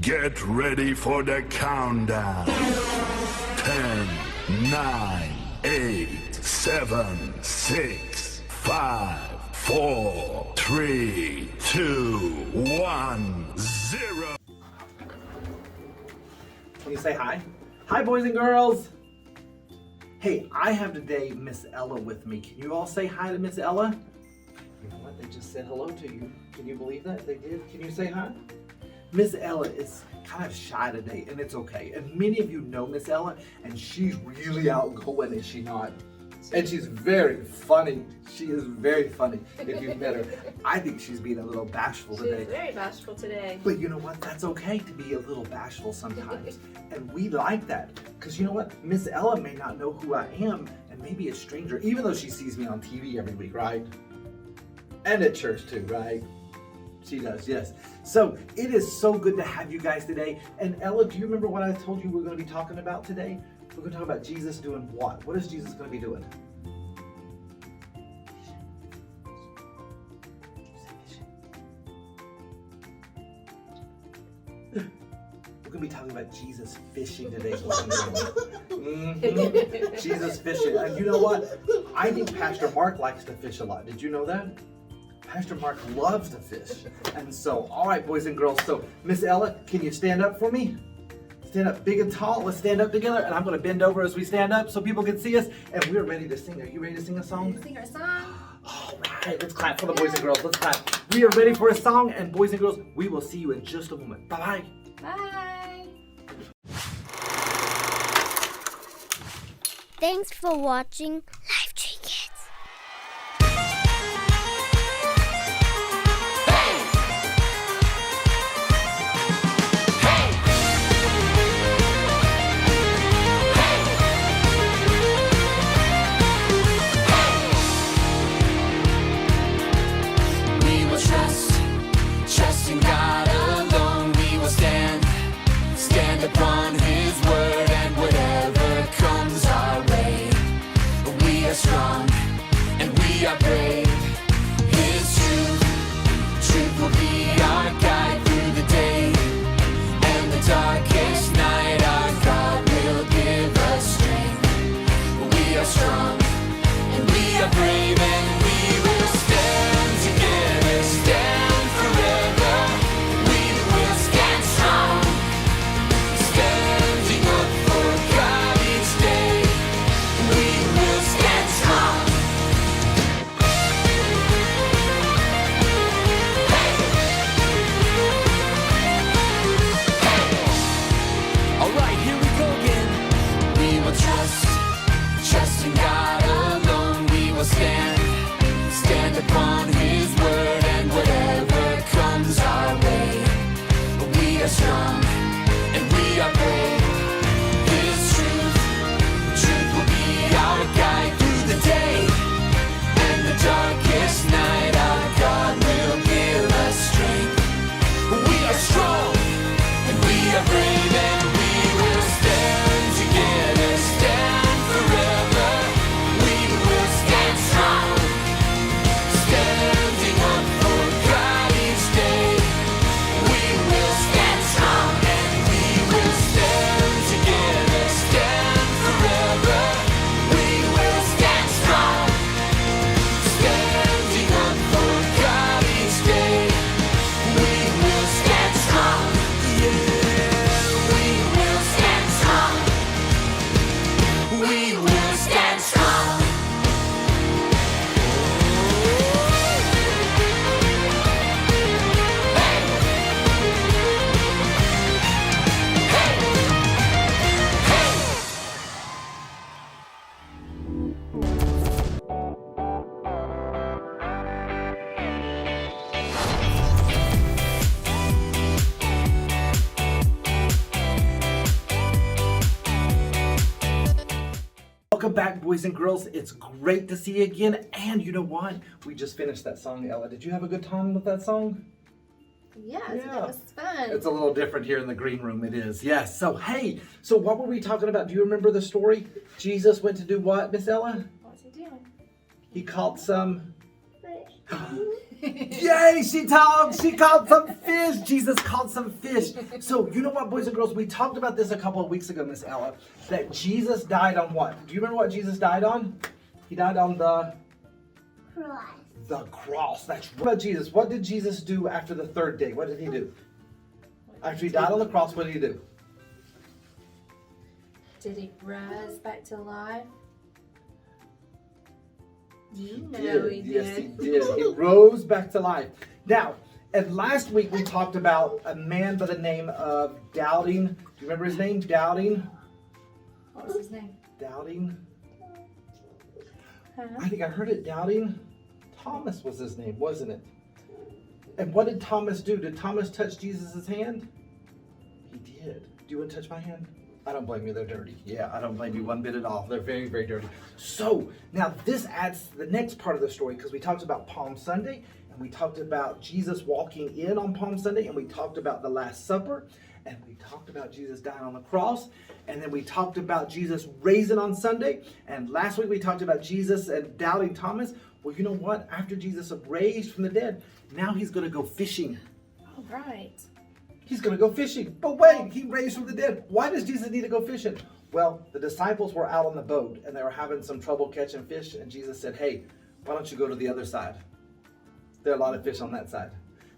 Get ready for the countdown. 10, 9, 8, 7, 6, 5, 4, 3, 2, 1, 0. Can you say hi? Hi, boys and girls. Hey, I have today Miss Ella with me. Can you all say hi to Miss Ella? You know what? They just said hello to you. Can you believe that? They did. Can you say hi? Miss Ella is kind of shy today, and it's okay. And many of you know Miss Ella, and she's really outgoing, is she not? And she's very funny. She is very funny if you've met her. I think she's being a little bashful today. She's very bashful today. But you know what? That's okay to be a little bashful sometimes. And we like that. Because you know what? Miss Ella may not know who I am, and maybe a stranger, even though she sees me on TV every week, right? And at church too, right? She does, yes. So it is so good to have you guys today. And Ella, do you remember what I told you we're going to be talking about today? We're going to talk about Jesus doing what? What is Jesus going to be doing? We're going to be talking about Jesus fishing today. Jesus fishing. And you know what? I think Pastor Mark likes to fish a lot. Did you know that? Pastor Mark loves to fish. And so, all right, boys and girls. So, Miss Ella, can you stand up for me? Stand up big and tall. Let's stand up together. And I'm going to bend over as we stand up so people can see us. And we're ready to sing. Are you ready to sing a song? Let's sing our song. All right, let's clap for the boys and girls. Let's clap. We are ready for a song. And boys and girls, we will see you in just a moment. Bye-bye. Bye. Thanks for watching Live Tree Kids. Trusting God alone, we will stand upon His word, and whatever comes our way, we are strong and we are brave. His truth will be our guide through the day and the darkest night. Our God will give us strength. We are strong and we are brave, and we will stand together, stand forever. We will stand strong, standing up for God each day. We will stand strong. All right, here we go again. We will trust in God alone. We will stand upon His word, and whatever comes our way, we are strong and we are brave. His truth will be our guide through the day and the darkest night. Our God will give us strength. We are strong and we are brave, and we will stand together, stand forever. We will stand strong, standing up for God each day. We will stand strong and we will stand together, stand forever. We will stand strong, standing up for God each day. We will stand strong, yeah, we will stand strong. We will stand strong. Welcome back, boys and girls. It's great to see you again. And you know what? We just finished that song, Ella. Did you have a good time with that song? Yes, Yeah. it was fun. It's a little different here in the green room. It is. Yes. So, hey, so what were we talking about? Do you remember the story? Jesus went to do what, Miss Ella? What's he doing? He caught some Yay, she caught some fish. Jesus caught some fish. So, you know what, boys and girls? We talked about this a couple of weeks ago, Miss Ella, that Jesus died on what? Do you remember what Jesus died on? He died on the Cross. The cross. That's right. What about Jesus? What did Jesus do after the third day? What did he do? After he died on the cross, what did he do? Did he rise back to life? You know he did. Yes, he did. He rose back to life. Now, and last week we talked about a man by the name of Doubting. Do you remember his name? Doubting? What was his name? Doubting? Huh? I think I heard it. Doubting? Thomas was his name, wasn't it? And what did Thomas do? Did Thomas touch Jesus' hand? He did. Do you want to touch my hand? I don't blame you, they're dirty. Yeah, I don't blame you one bit at all. They're very, very dirty. So, now this adds the next part of the story because we talked about Palm Sunday and we talked about Jesus walking in on Palm Sunday and we talked about the Last Supper and we talked about Jesus dying on the cross and then we talked about Jesus raising on Sunday and last week we talked about Jesus and doubting Thomas. Well, you know what? After Jesus raised from the dead, now he's going to go fishing. All right. He's going to go fishing. But wait, he raised from the dead. Why does Jesus need to go fishing? Well, the disciples were out on the boat and they were having some trouble catching fish. And Jesus said, hey, why don't you go to the other side? There are a lot of fish on that side.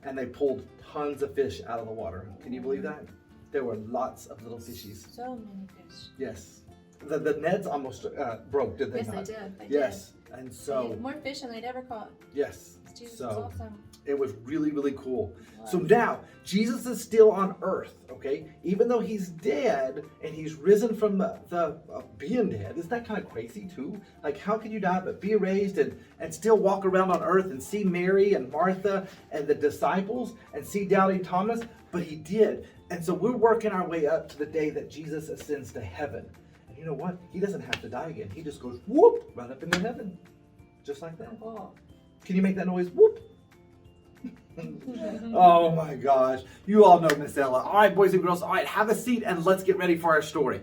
And they pulled tons of fish out of the water. Can you believe that? There were lots of little fishies. So many fish. Yes. The nets almost broke, did they Yes, not? they did. They Yes. did. And They so, had more fish than they'd ever caught. yes. Jesus So, was awesome. it was really, really cool. Wow. So now, Jesus is still on earth, okay? Even though he's dead and he's risen from the being dead. Isn't that kind of crazy too? Like, how can you die but be raised and still walk around on earth and see Mary and Martha and the disciples and see doubting Thomas? But he did. And so we're working our way up to the day that Jesus ascends to heaven. And you know what? He doesn't have to die again. He just goes whoop right up into heaven. Just like that. Oh. Can you make that noise? Whoop. Oh my gosh. You all know Miss Ella. All right, boys and girls. All right, have a seat and let's get ready for our story.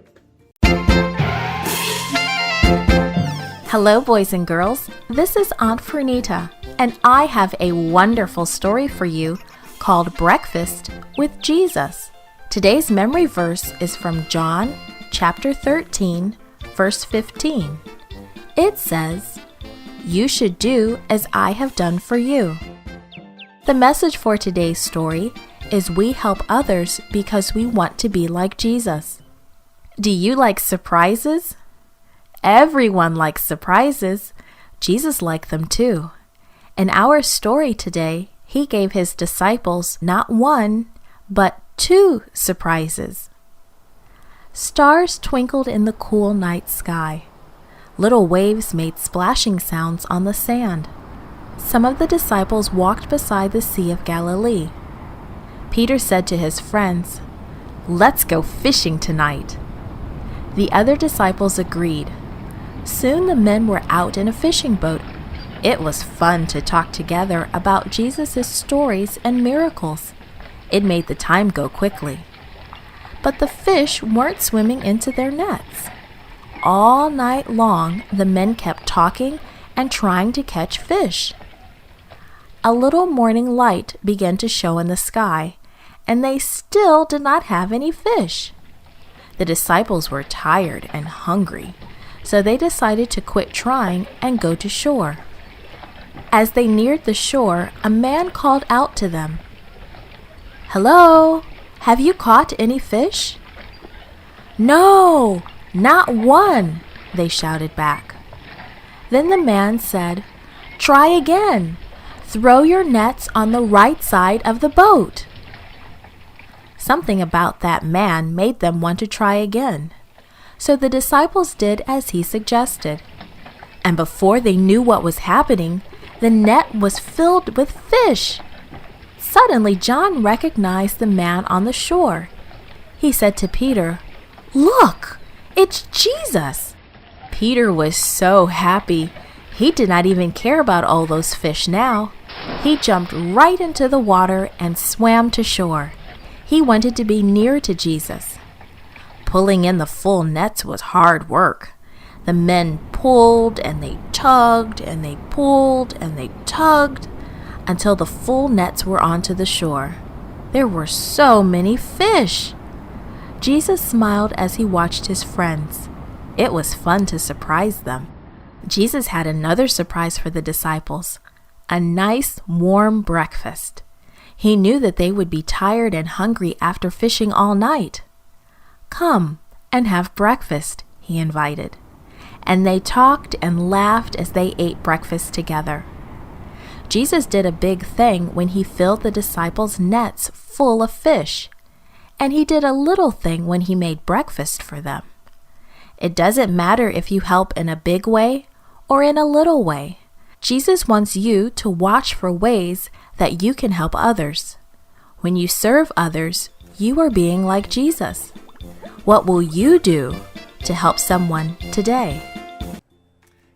Hello, boys and girls. This is Aunt Fernita, and I have a wonderful story for you called Breakfast with Jesus. Today's memory verse is from John chapter 13, verse 15. It says, "You should do as I have done for you." The message for today's story is we help others because we want to be like Jesus. Do you like surprises? Everyone likes surprises. Jesus liked them too. In our story today, he gave his disciples not one, but 2 surprises. Stars twinkled in the cool night sky. Little waves made splashing sounds on the sand. Some of the disciples walked beside the Sea of Galilee. Peter said to his friends, "Let's go fishing tonight." The other disciples agreed. Soon the men were out in a fishing boat. It was fun to talk together about Jesus' stories and miracles. It made the time go quickly. But the fish weren't swimming into their nets. All night long, the men kept talking and trying to catch fish. A little morning light began to show in the sky, and they still did not have any fish. The disciples were tired and hungry, so they decided to quit trying and go to shore. As they neared the shore, a man called out to them, "Hello, have you caught any fish?" "No, not one," they shouted back. Then the man said, "Try again. Throw your nets on the right side of the boat." Something about that man made them want to try again. So the disciples did as he suggested. And before they knew what was happening, the net was filled with fish. Suddenly John recognized the man on the shore. He said to Peter, "Look, it's Jesus." Peter was so happy. He did not even care about all those fish now. He jumped right into the water and swam to shore. He wanted to be near to Jesus. Pulling in the full nets was hard work. The men pulled and they tugged and they pulled and they tugged. until the full nets were onto the shore. There were so many fish! Jesus smiled as he watched his friends. It was fun to surprise them. Jesus had another surprise for the disciples, a nice, warm breakfast. He knew that they would be tired and hungry after fishing all night. "Come and have breakfast," he invited. And they talked and laughed as they ate breakfast together. Jesus did a big thing when he filled the disciples' nets full of fish. And he did a little thing when he made breakfast for them. It doesn't matter if you help in a big way or in a little way. Jesus wants you to watch for ways that you can help others. When you serve others, you are being like Jesus. What will you do to help someone today?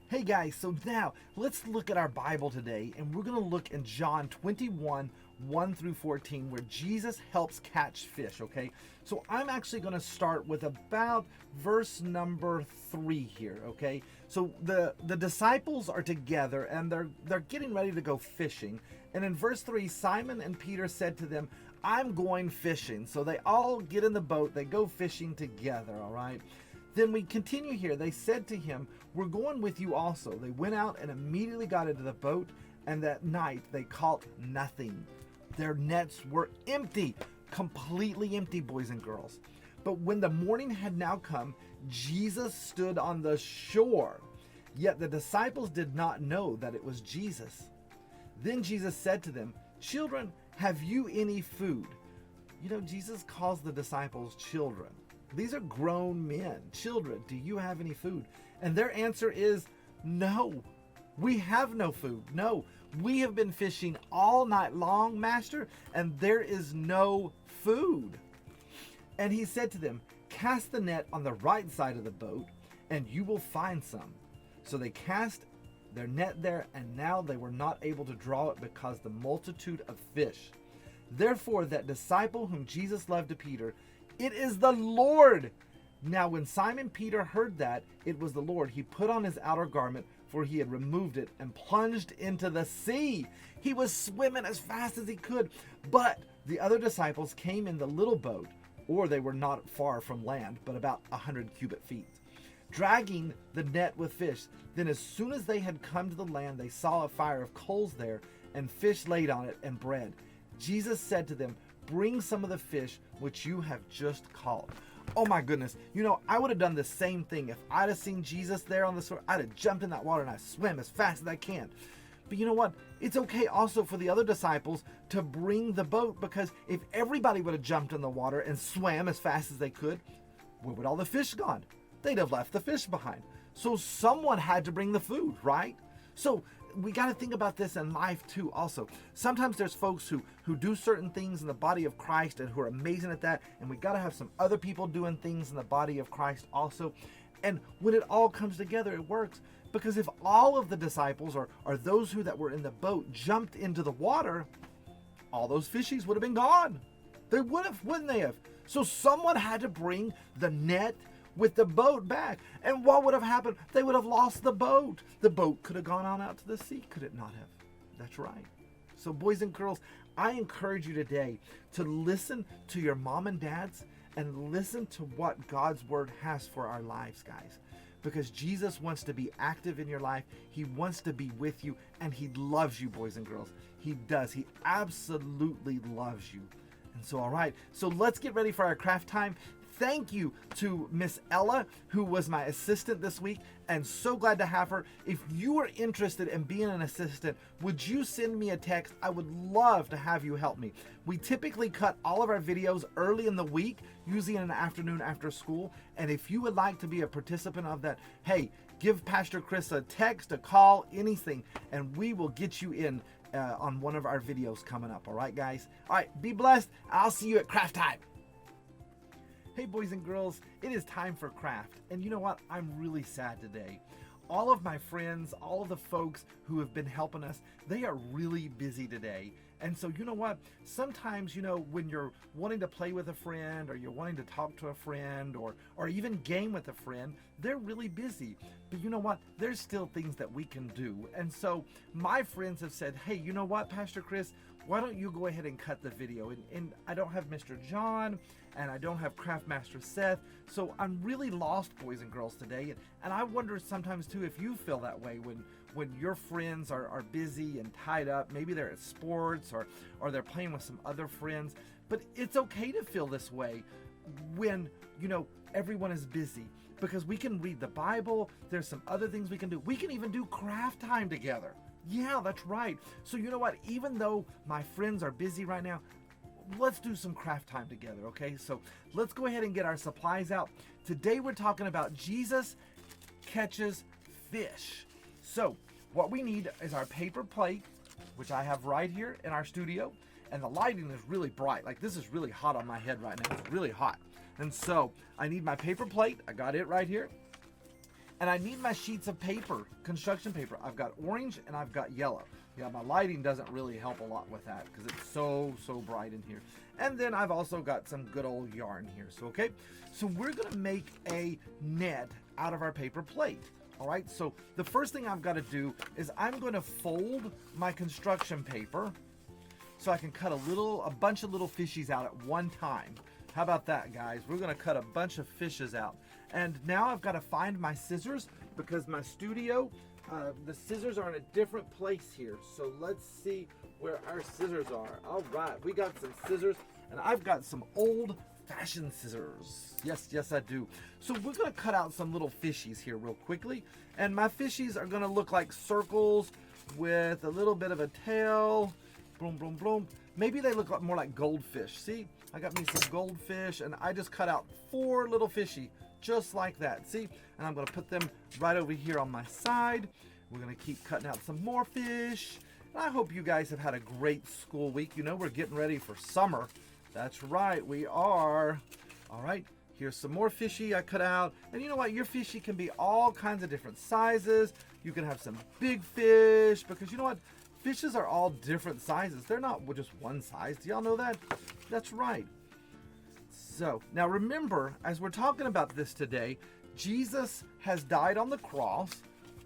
Hey guys, so now let's look at our Bible today, and we're going to look in John 21, 1 through 14, where Jesus helps catch fish, okay? So I'm actually going to start with about verse number 3 here, okay? So the disciples are together, and they're getting ready to go fishing. And in verse 3, Simon and Peter said to them, "I'm going fishing." So they all get in the boat, they go fishing together, all right? Then we continue here. They said to him, "We're going with you also." They went out and immediately got into the boat, and that night they caught nothing. Their nets were empty, completely empty, boys and girls. But when the morning had now come, Jesus stood on the shore. Yet the disciples did not know that it was Jesus. Then Jesus said to them, "Children, have you any food?" You know, Jesus calls the disciples children. These are grown men. "Children, do you have any food?" And their answer is, "No, we have no food. No, we have been fishing all night long, Master, and there is no food." And he said to them, "Cast the net on the right side of the boat, and you will find some." So they cast their net there, and now they were not able to draw it because the multitude of fish. Therefore that disciple whom Jesus loved to Peter, "It is the Lord." Now when Simon Peter heard that it was the Lord, he put on his outer garment, for he had removed it, and plunged into the sea. He was swimming as fast as he could. But the other disciples came in the little boat, or they were not far from land, but about 100 cubic feet, dragging the net with fish. Then as soon as they had come to the land, they saw a fire of coals there, and fish laid on it, and bread. Jesus said to them, "Bring some of the fish which you have just caught." Oh my goodness. You know, I would have done the same thing. If I'd have seen Jesus there on the shore, I'd have jumped in that water and I swim as fast as I can. But you know what? It's okay also for the other disciples to bring the boat, because if everybody would have jumped in the water and swam as fast as they could, where would all the fish gone? They'd have left the fish behind. So someone had to bring the food, right? So we got to think about this in life too also. Sometimes there's folks who do certain things in the body of Christ and who are amazing at that, and we got to have some other people doing things in the body of Christ also. And when it all comes together, it works. Because if all of the disciples or those that were in the boat jumped into the water, all those fishies would have been gone. They would have, wouldn't they have? So someone had to bring the net with the boat back. And what would have happened? They would have lost the boat. The boat could have gone on out to the sea, could it not have? That's right. So boys and girls, I encourage you today to listen to your mom and dads and listen to what God's word has for our lives, guys. Because Jesus wants to be active in your life. He wants to be with you, and he loves you, boys and girls. He does. He absolutely loves you. And so, all right, so let's get ready for our craft time. Thank you to Miss Ella, who was my assistant this week, and so glad to have her. If you are interested in being an assistant, would you send me a text? I would love to have you help me. We typically cut all of our videos early in the week, usually in the afternoon after school. And if you would like to be a participant of that, hey, give Pastor Chris a text, a call, anything, and we will get you in on one of our videos coming up. All right, guys? All right, be blessed. I'll see you at craft time. Hey boys and girls, it is time for craft. And you know what? I'm really sad today. All of my friends, all of the folks who have been helping us, they are really busy today. And so, you know what? Sometimes, when you're wanting to play with a friend, or you're wanting to talk to a friend, or even game with a friend, they're really busy. But you know what? There's still things that we can do. And so my friends have said, hey, you know what, Pastor Chris, why don't you go ahead and cut the video? And I don't have Mr. John, and I don't have Craft Master Seth, so I'm really lost, boys and girls, today. And I wonder sometimes too if you feel that way when your friends are busy and tied up. Maybe they're at sports, or they're playing with some other friends. But it's okay to feel this way when everyone is busy, because we can read the Bible. There's some other things we can do. We can even do craft time together. Yeah, that's right. So you know what? Even though my friends are busy right now, let's do some craft time together, okay? So let's go ahead and get our supplies out. Today we're talking about Jesus catches fish. So what we need is our paper plate, which I have right here in our studio. And the lighting is really bright. Like, this is really hot on my head right now. It's really hot. And so I need my paper plate. I got it right here. And I need my sheets of paper, construction paper. I've got orange and I've got yellow. Yeah, my lighting doesn't really help a lot with that because it's so bright in here. And then I've also got some good old yarn here. So, okay. So we're going to make a net out of our paper plate. All right. So the first thing I've got to do is I'm going to fold my construction paper so I can cut a bunch of little fishies out at one time. How about that, guys? We're gonna cut a bunch of fishes out. And now I've got to find my scissors, because my studio, the scissors are in a different place here. So let's see where our scissors are. All right, we got some scissors, and I've got some old-fashioned scissors. Yes, I do. So we're gonna cut out some little fishies here real quickly. And my fishies are gonna look like circles with a little bit of a tail. Boom, boom, boom. Maybe they look more like goldfish. See, I got me some goldfish, and I just cut out 4 little fishy, just like that. See, and I'm gonna put them right over here on my side. We're gonna keep cutting out some more fish. And I hope you guys have had a great school week. We're getting ready for summer. That's right, we are. All right, here's some more fishy I cut out. And you know what? Your fishy can be all kinds of different sizes. You can have some big fish, because you know what? Fishes are all different sizes. They're not just one size. Do y'all know that? That's right. So, now remember, as we're talking about this today, Jesus has died on the cross.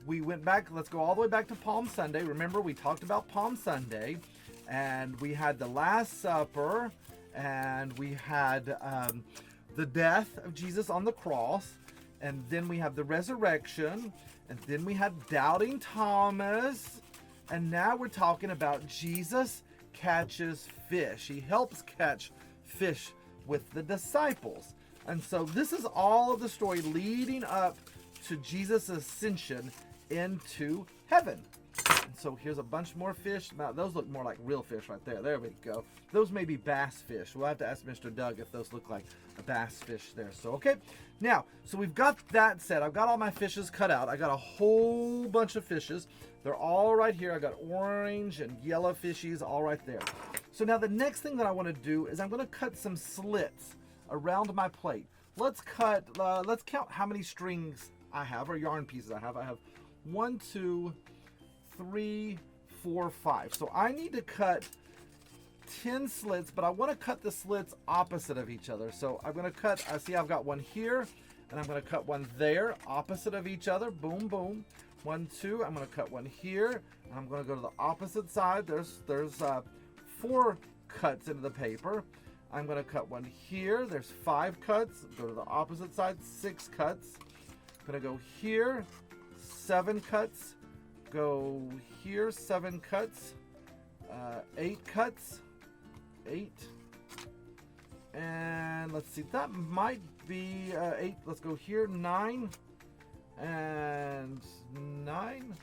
We went back, let's go all the way back to Palm Sunday. Remember, we talked about Palm Sunday, and we had the Last Supper, and we had the death of Jesus on the cross, and then we have the resurrection, and then we had doubting Thomas. And now we're talking about Jesus catches fish. He helps catch fish with the disciples. And so this is all of the story leading up to Jesus' ascension into heaven. And so here's a bunch more fish. Now, those look more like real fish right there. There we go. Those may be bass fish. We'll have to ask Mr. Doug if those look like a bass fish there. So, okay. Now, so we've got that set. I've got all my fishes cut out. I got a whole bunch of fishes. They're all right here. I got orange and yellow fishies all right there. So now the next thing that I want to do is I'm going to cut some slits around my plate. Let's count how many strings I have, or yarn pieces I have. I have 1, 2, 3, 4, 5. So I need to cut 10 slits, but I want to cut the slits opposite of each other. So I'm going to cut, I see I've got one here, and I'm going to cut one there, opposite of each other. Boom, boom. 1, 2. I'm going to cut one here, and I'm going to go to the opposite side. There's 4 cuts into the paper. I'm going to cut one here. There's 5 cuts. Go to the opposite side. 6 cuts. I'm going to go here. 7 cuts. Go here. 7 cuts. 8 cuts. 8. And let's see. That might be 8. Let's go here. 9. And 9.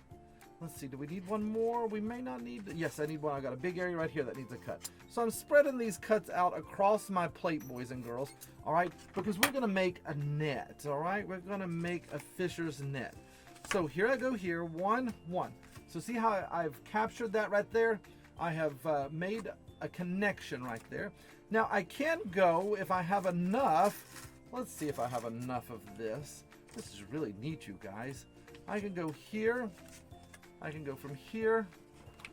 Let's see, do we need one more? We may not need, yes, I need one. I got a big area right here that needs a cut. So I'm spreading these cuts out across my plate, boys and girls, all right? Because we're gonna make a net, all right? We're gonna make a fisher's net. So here I go here, 1, 1. So see how I've captured that right there? I have made a connection right there. Now I can go, if I have enough, let's see if I have enough of this. This is really neat, you guys. I can go here. I can go from here.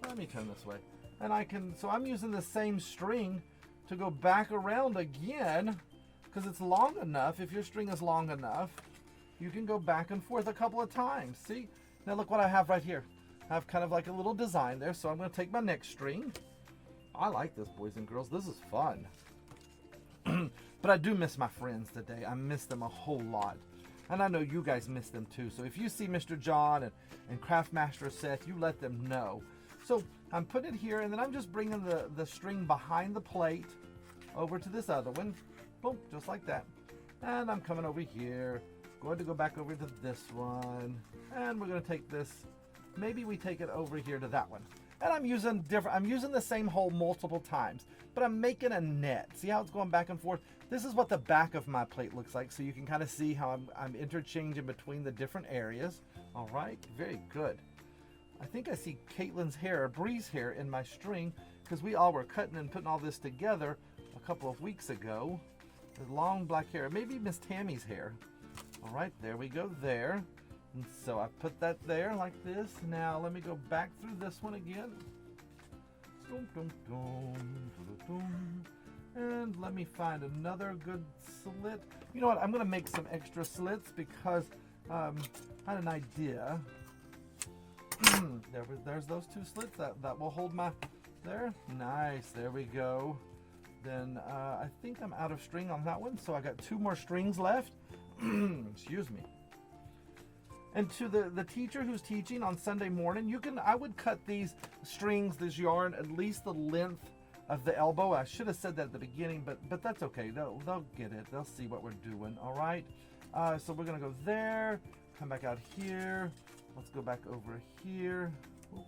Let me turn this way. And so I'm using the same string to go back around again because it's long enough. If your string is long enough, you can go back and forth a couple of times. See? Now look what I have right here. I have kind of like a little design there. So I'm going to take my next string. I like this, boys and girls. This is fun. But I do miss my friends today. I miss them a whole lot. And I know you guys miss them too. So if you see Mr. John and Craft Master Seth, you let them know. So I'm putting it here, and then I'm just bringing the string behind the plate over to this other one. Boom, just like that. And I'm coming over here. Going to go back over to this one. And we're going to take this. Maybe we take it over here to that one. And I'm using the same hole multiple times, but I'm making a net. See how it's going back and forth? This is what the back of my plate looks like, so you can kind of see how I'm interchanging between the different areas. All right, very good. I think I see Caitlin's hair, Bree's hair in my string, because we all were cutting and putting all this together a couple of weeks ago. The long black hair, maybe Miss Tammy's hair. All right, there we go there. And so I put that there like this. Now let me go back through this one again. And let me find another good slit. You know what? I'm going to make some extra slits because I had an idea. There's those two slits that will hold my there. Nice. There we go. Then I think I'm out of string on that one, so I got 2 more strings left. Excuse me. And to the teacher who's teaching on Sunday morning, I would cut these strings, this yarn, at least the length of the elbow. I should have said that at the beginning, but that's okay. They'll get it. They'll see what we're doing. All right. So we're gonna go there. Come back out here. Let's go back over here. Oop.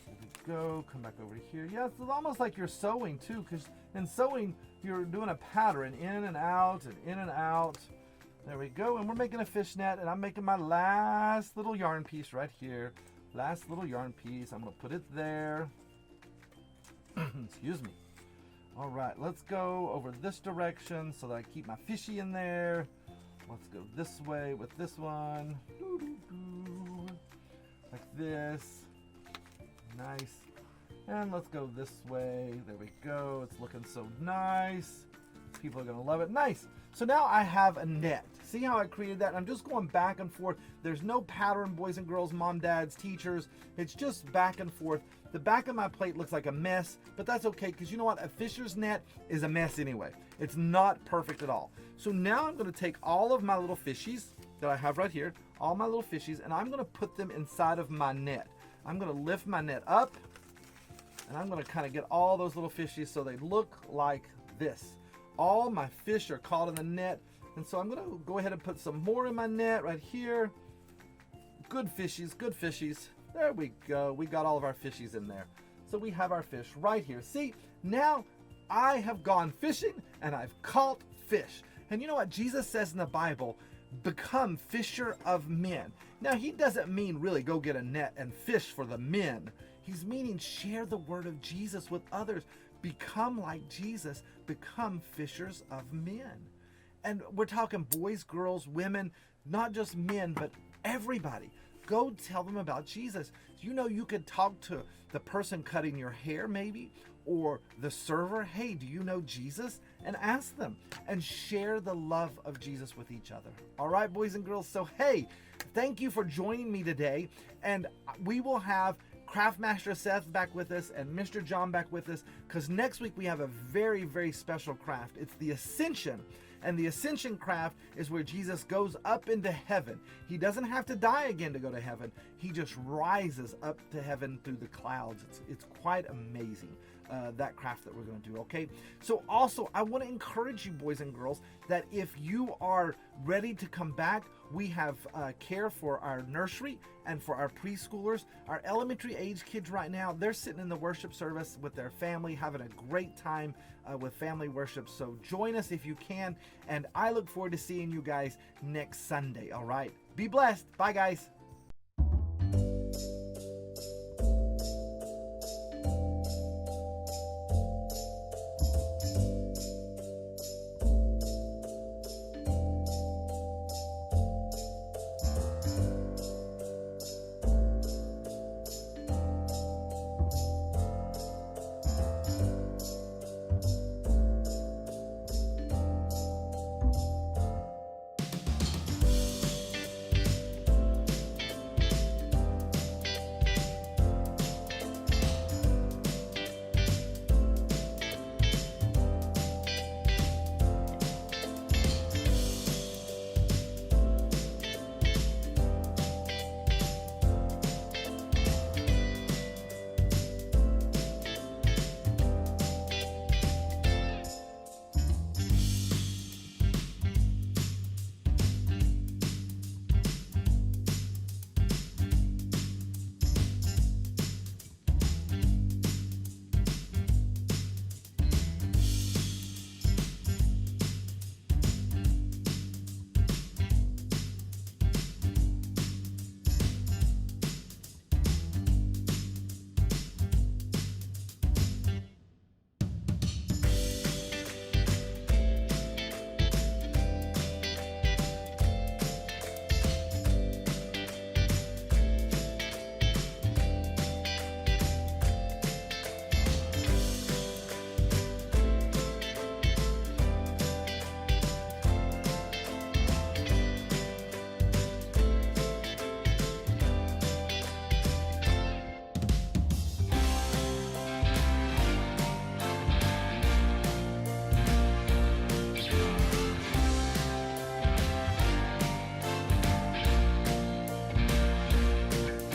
There we go. Come back over here. Yeah, it's almost like you're sewing too, because in sewing you're doing a pattern in and out and in and out. There we go, and we're making a fishnet, and I'm making my last little yarn piece right here. Last little yarn piece. I'm gonna put it there. Excuse me. All right, let's go over this direction so that I keep my fishy in there. Let's go this way with this one. Like this. Nice. And let's go this way. There we go. It's looking so nice. People are gonna love it. Nice. So now I have a net. See how I created that? I'm just going back and forth. There's no pattern, boys and girls, mom, dads, teachers. It's just back and forth. The back of my plate looks like a mess, but that's okay, because you know what? A fisher's net is a mess anyway. It's not perfect at all. So now I'm going to take all of my little fishies that I have right here, all my little fishies, and I'm going to put them inside of my net. I'm going to lift my net up, and I'm going to kind of get all those little fishies so they look like this. All my fish are caught in the net. And so I'm going to go ahead and put some more in my net right here. Good fishies, good fishies. There we go. We got all of our fishies in there. So we have our fish right here. See, now I have gone fishing and I've caught fish. And you know what Jesus says in the Bible? Become fisher of men. Now he doesn't mean really go get a net and fish for the men. He's meaning share the word of Jesus with others. Become like Jesus. Become fishers of men. And we're talking boys, girls, women, not just men, but everybody. Go tell them about Jesus. You know, you could talk to the person cutting your hair maybe, or the server. Hey, do you know Jesus? And ask them and share the love of Jesus with each other. All right, boys and girls. So, hey, thank you for joining me today. And we will have Craft Master Seth back with us and Mr. John back with us, because next week we have a very, very special craft. It's the Ascension. And the Ascension craft is where Jesus goes up into heaven. He doesn't have to die again to go to heaven. He just rises up to heaven through the clouds. It's quite amazing, that craft that we're going to do, okay? So also, I want to encourage you, boys and girls, that if you are ready to come back, we have care for our nursery and for our preschoolers. Our elementary age kids right now, they're sitting in the worship service with their family, having a great time with family worship. So join us if you can, and I look forward to seeing you guys next Sunday, all right? Be blessed. Bye, guys.